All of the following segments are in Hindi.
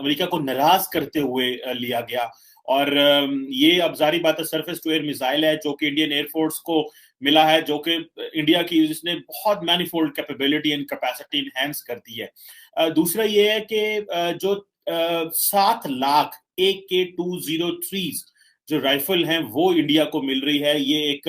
अमेरिका को नाराज करते हुए लिया गया। और ये अब जारी बात है सरफेस टू एयर मिसाइल है जो कि इंडियन एयरफोर्स को मिला है, जो कि इंडिया की जिसने बहुत manifold capability and capacity enhance कर दी है। दूसरा ये है कि जो 7 लाख AK-203 जो राइफल हैं वो इंडिया को मिल रही है। ये एक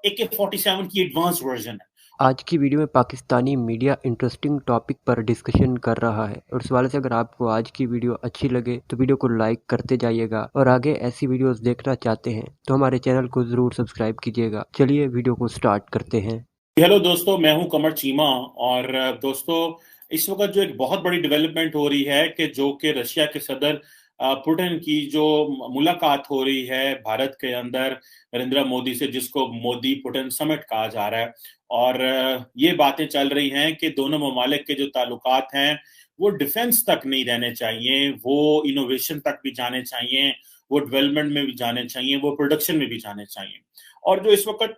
AK-47 की एडवांस वर्जन है। आज की वीडियो में पाकिस्तानी मीडिया इंटरेस्टिंग टॉपिक पर डिस्कशन कर रहा है और इस वाले से अगर आपको आज की वीडियो अच्छी लगे तो वीडियो को लाइक करते जाइएगा और आगे ऐसी वीडियोस देखना चाहते हैं तो हमारे चैनल को जरूर सब्सक्राइब कीजिएगा। चलिए वीडियो को स्टार्ट करते हैं। हेलो दोस्तों, मैं हूं कमर चीमा। और दोस्तों, इस वक्त जो एक बहुत बड़ी डेवलपमेंट हो रही है कि जो कि रशिया के सदर पुतिन की जो मुलाकात हो रही है भारत के अंदर नरेंद्र मोदी से, जिसको मोदी पुतिन समिट कहा जा रहा है। और ये बातें चल रही हैं कि दोनों ममालिक के जो ताल्लुकात हैं वो डिफेंस तक नहीं रहने चाहिए, वो इनोवेशन तक भी जाने चाहिए, वो डेवलपमेंट में भी जाने चाहिए, वो प्रोडक्शन में भी जाने चाहिए। और जो इस वक्त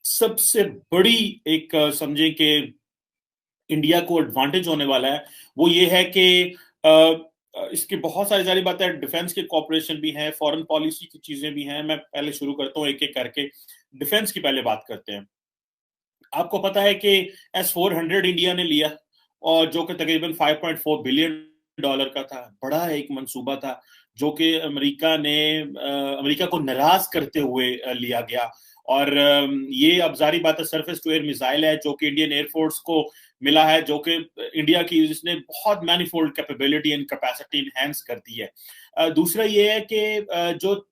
सबसे बड़ी एक समझे कि इंडिया को एडवांटेज होने वाला है वो ये है कि इसकी बहुत सारी सारी बातें, डिफेंस के कॉपरेशन भी है, फॉरेन पॉलिसी की चीजें भी हैं। मैं पहले शुरू करता हूँ एक एक करके। डिफेंस की पहले बात करते हैं। आपको पता है कि S-400 इंडिया ने लिया, और जो कि तकरीबन $5.4 बिलियन का था। बड़ा एक मंसूबा था जो कि अमेरिका को नाराज करते हुए लिया गया। और ये अब जारी बात है सरफेस टू एयर मिसाइल है जो कि इंडियन एयरफोर्स को मिला है, जो कि इंडिया की जिसने बहुत manifold capability and capacity enhance कर दी है। दूसरा ये है कि जो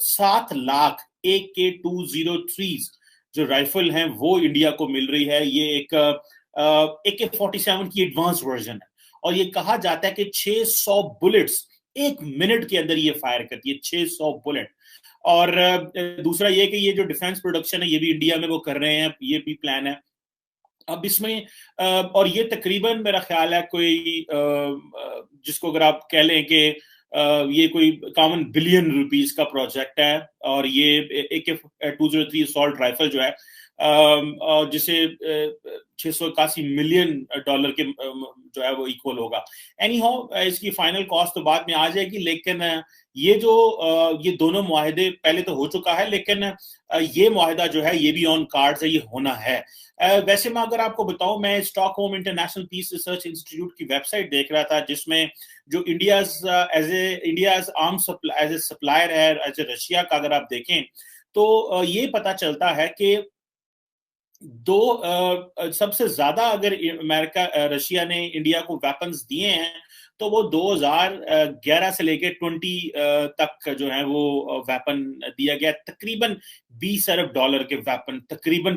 7 लाख AK-203 जो राइफल हैं वो इंडिया को मिल रही है। ये एक AK-47 की एडवांस वर्जन है। और ये कहा जाता है कि 600 बुलेट्स 1 मिनट के अंदर ये फायर करती है, 600 बुलेट। और दूसरा ये कि ये जो डिफेंस प्रोडक्शन है ये भी इंडिया में वो कर रहे हैं, ये भी प्लान है अब इसमें। और ये तकरीबन मेरा ख्याल है कोई जिसको अगर आप कह लें कि ये कोई कॉमन बिलियन रुपीस का प्रोजेक्ट है। और ये AK-203 असॉल्ट राइफल जो है जिसे $681 मिलियन के जो है वो इक्वल होगा। एनी हाउ, इसकी फाइनल कॉस्ट तो बाद में आ जाएगी, लेकिन ये जो ये दोनों मुआहदे पहले तो हो चुका है, लेकिन ये मुआहदा जो है ये भी ऑन कार्ड्स है, ये होना है। वैसे मैं अगर आपको बताऊं, मैं Stockholm International Peace Research Institute की वेबसाइट देख रहा था, जिसमें जो India's arms as a supplier है एज ए रशिया का अगर आप देखें तो ये पता चलता है कि सबसे ज्यादा अगर रशिया ने इंडिया को वेपन्स दिए हैं तो वो 2011 से लेके 20 तक जो है वो वेपन दिया गया। तकरीबन $20 अरब के वेपन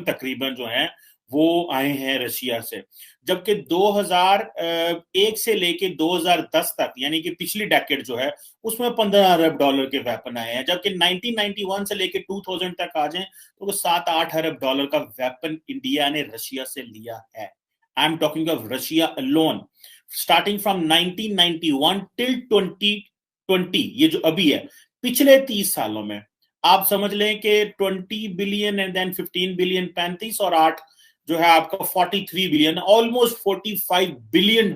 तकरीबन जो है वो आए हैं रशिया से। जबकि 2001 से लेके 2010 तक, यानी कि पिछली डेकेड जो है, उसमें $15 अरब के वेपन आए हैं। जबकि 1991 से लेके 2000 तक आ जाए तो वो $7-8 अरब का वेपन इंडिया ने रशिया से लिया है। I am talking of Russia alone, starting from 1991 till 2020। ये जो अभी है, पिछले 30 सालों में आप समझ लें कि 20 बिलियन एंड देन 15 बिलियन, 35 और 8 जो है आपका 43 बिलियन, ऑलमोस्ट $45 बिलियन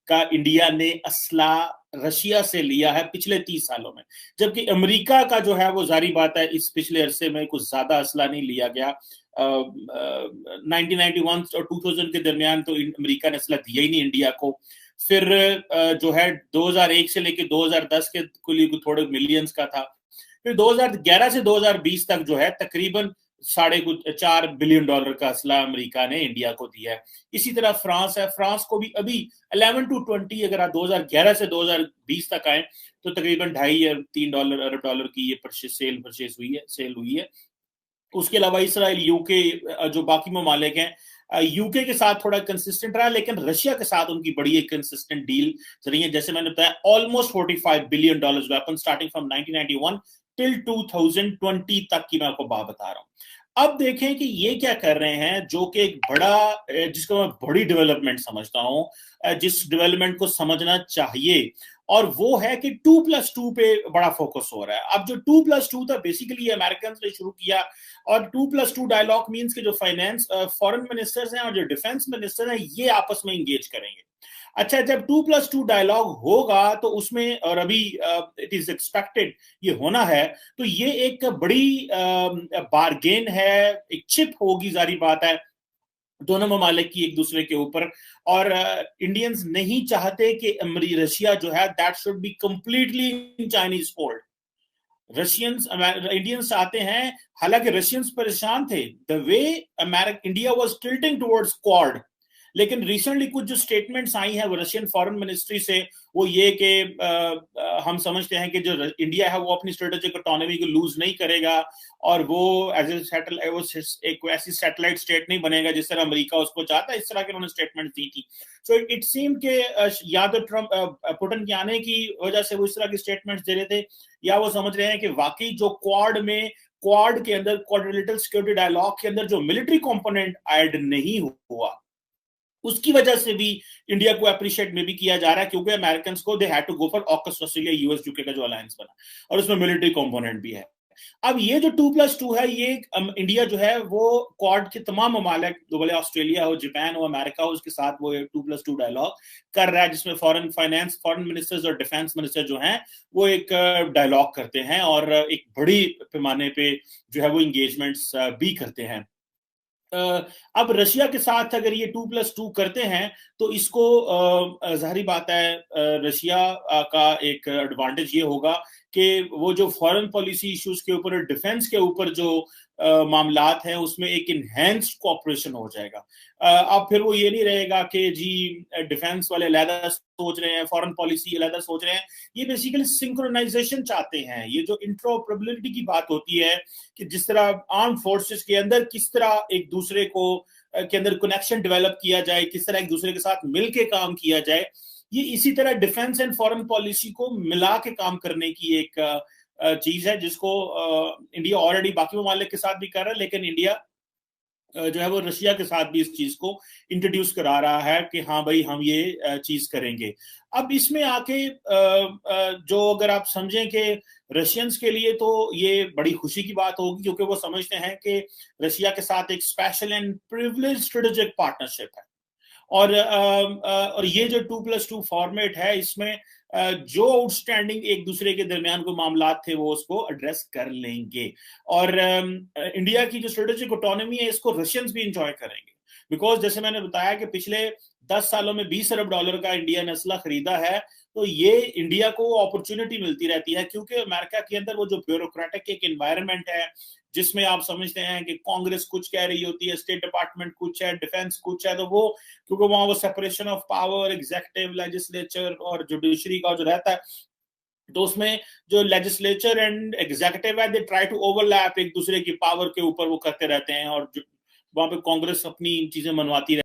का इंडिया ने असला रशिया से लिया है पिछले 30 सालों में। जबकि अमेरिका का जो है वो जारी बात है इस पिछले अरसे में कुछ ज्यादा असला नहीं लिया गया। 1991 और 2000 के दरमियान तो अमेरिका ने असला दिया ही नहीं इंडिया को। फिर जो है 2001 से लेके 2010 के कुल थोड़े मिलियंस का था। फिर 2011 से 2020 तक जो है तकरीबन $4.5 बिलियन का असला अमेरिका ने इंडिया को दिया है। इसी तरह फ्रांस है, फ्रांस को भी अभी 11 to 20, अगर आप 2011 से 2020 तक आए तो तकरीबन $2.5 अरब की ये सेल हुई है। उसके अलावा इसराइल, यूके, जो बाकी ममालिक हैं, यूके के साथ थोड़ा कंसिस्टेंट रहा, लेकिन रशिया के साथ उनकी बड़ी एक कंसिस्टेंट डील रही है। जैसे मैंने बताया, almost $45 billion weapon starting from 1991 till 2020 तक की मैं आपको बात बता रहा हूं। अब देखें कि ये क्या कर रहे हैं, जो कि एक बड़ा, जिसको मैं बड़ी डेवलपमेंट समझता हूं, जिस डेवलपमेंट को समझना चाहिए। और वो है कि 2+2 पे बड़ा फोकस हो रहा है। अब जो 2+2 था बेसिकली अमेरिकन ने शुरू किया, और 2+2 डायलॉग मींस कि जो फाइनेंस फॉरेन मिनिस्टर्स हैं और जो डिफेंस मिनिस्टर हैं ये आपस में इंगेज करेंगे। अच्छा, जब 2+2 डायलॉग होगा तो उसमें, और अभी इट इज एक्सपेक्टेड ये होना है, तो ये एक बड़ी बारगेन है, एक चिप होगी, जारी बात है दोनों ममालिक की एक दूसरे के ऊपर। और इंडियंस नहीं चाहते कि रशिया जो है that should be completely in Chinese fold. Russians Indians चाहते हैं, हालांकि रशियंस परेशान थे the way India was tilting towards quad, लेकिन रिसेंटली कुछ जो स्टेटमेंट्स आई हैं वो रशियन फॉरेन मिनिस्ट्री से, वो ये कि हम समझते हैं कि जो इंडिया है वो अपनी स्ट्रेटेजिक ऑटोनॉमी को लूज नहीं करेगा, और वो एज ए एक ऐसी सैटेलाइट स्टेट नहीं बनेगा जिस तरह अमेरिका उसको चाहता है। इस तरह के उन्होंने स्टेटमेंट दी थी। सो इट सीम के या तो ट्रम्प पुतिन के आने की वजह से वो इस तरह की स्टेटमेंट्स दे रहे थे, या वो समझ रहे हैं कि वाकई जो क्वाड के अंदर, क्वाड्रिलेटरल सिक्योरिटी डायलॉग के अंदर जो मिलिट्री कंपोनेंट ऐड नहीं हुआ, उसकी वजह से भी इंडिया को अप्रिशिएट में भी किया जा रहा है, क्योंकि अमेरिकन को they had to go for AUKUS Australia US UK का जो अलायंस बना, और उसमें मिलिट्री कंपोनेंट भी है। अब ये जो 2+2 है, ये इंडिया जो है वो क्वाड के तमाम ममालिक, जो बोले ऑस्ट्रेलिया हो, जापान हो, अमेरिका हो, उसके साथ वो 2+2 डायलॉग कर रहा है, जिसमें फॉरेन मिनिस्टर्स और डिफेंस मिनिस्टर जो हैं वो एक डायलॉग करते हैं, और एक बड़ी पैमाने पे जो है वो इंगेजमेंट्स भी करते हैं। अब रशिया के साथ अगर ये 2+2 करते हैं तो इसको जाहिर बात है रशिया का एक एडवांटेज ये होगा कि वो जो फॉरेन पॉलिसी इश्यूज के ऊपर, डिफेंस के ऊपर जो मामलात हैं, उसमें एक इनहेंस्ड कोऑपरेशन हो जाएगा। अब फिर वो ये नहीं रहेगा कि जी डिफेंस वाले अलहदा सोच रहे हैं, फॉरेन पॉलिसी अलहदा सोच रहे हैं। ये बेसिकली सिंक्रोनाइजेशन चाहते हैं। ये जो इंट्रोपरेबिलिटी की बात होती है कि जिस तरह आर्म फोर्सेस के अंदर किस तरह एक दूसरे को के अंदर कनेक्शन डेवलप किया जाए, किस तरह एक दूसरे के साथ मिलके काम किया जाए, ये इसी तरह डिफेंस एंड फॉरेन पॉलिसी को मिला के काम करने की एक चीज है, जिसको इंडिया ऑलरेडी बाकी ममालिक के साथ भी कर रहा है, लेकिन इंडिया जो है वो रशिया के साथ भी इस चीज को इंट्रोड्यूस करा रहा है कि हाँ भाई हम ये चीज करेंगे। अब इसमें आके जो अगर आप समझें कि रशियंस के लिए तो ये बड़ी खुशी की बात होगी, क्योंकि वो समझते हैं कि रशिया के साथ एक special and privilege strategic partnership है, और ये जो 2+2 फॉर्मेट है, इसमें जो आउटस्टैंडिंग एक दूसरे के दरमियान को मामलात थे वो उसको एड्रेस कर लेंगे। और इंडिया की जो स्ट्रेटेजिक ऑटोनॉमी है इसको रशियंस भी इंजॉय करेंगे, बिकॉज जैसे मैंने बताया कि पिछले 10 सालों में $20 अरब का इंडिया ने असला खरीदा है, तो ये इंडिया को अपॉर्चुनिटी मिलती रहती है, क्योंकि अमेरिका के अंदर वो जो ब्यूरोक्रेटिक एक एनवायरनमेंट है, जिसमें आप समझते हैं कि कांग्रेस कुछ कह रही होती है, स्टेट डिपार्टमेंट कुछ है, डिफेंस कुछ है, तो वो क्योंकि वहां वो separation of power, executive, legislature और जुडिशरी का जो रहता है, तो उसमें जो लेजिस्लेचर एंड एग्जीक्यूटिव है, दे ट्राई टू ओवरलैप एक दूसरे की पावर के ऊपर वो करते रहते हैं, और वहां पे कांग्रेस अपनी चीजें मनवाती रहती है।